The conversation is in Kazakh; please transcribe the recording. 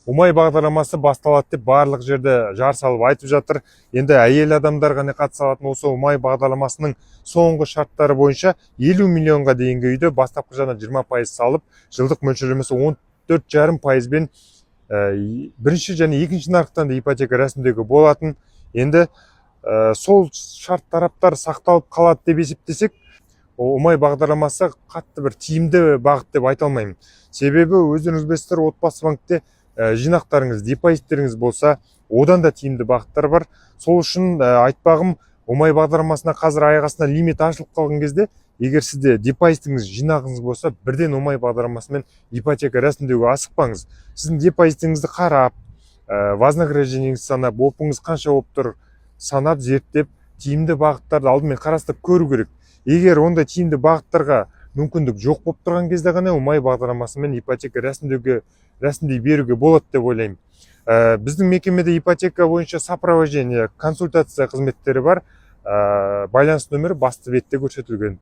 Умай бағдарламасы басталады деп барлық жерде жар салып айтып жатыр. Енді әйел адамдар ғана қатыса алатын осы Умай бағдарламасының соңғы шарттары бойынша 50 миллионға дейінгі үйді бастапқы жарна 20% салып, жылдық мөлшерлемесі 14,5%бен бірінші және екінші нарықтан да ипотека рәсімдеуге болатын. Енді сол шарт тараптар сақталып қалады деп есептесек, Умай бағдарламасы қатты бір тиімді бағыт деп айта алмаймын. Себебі өздеріңіз білесіздер, отбасы банкте жинақтарыңыз, депозиттеріңіз болса, одан да тиімді бағыттар бар. Сол үшін айтпағым, Умай бағдарламасына қазір аяқ астына лимит ашылып қалған кезде, егер сізде депозитіңіз, жинағыңыз болса, бірден Умай бағдарламасымен ипотека рәсімдеуге асықпаңыз. Сіздің депозитіңізді қарап, вознаграждениеңізді санап, опыңыз қанша болып тұр, санап, зерттеп, тиімді бағыттарды алдымен қарастырып көру керек. Егер ондай тиімді бағыттарға мүмкіндік жоқ болып тұрған кезде ғана Умай бағдарламасымен ипотека рәсімдей беруге болады деп ойлаймын. Біздің мекемеде ипотека бойынша сопровождение, консультация қызметтері бар. Байланыс нөмірі басты бетте көрсетілген.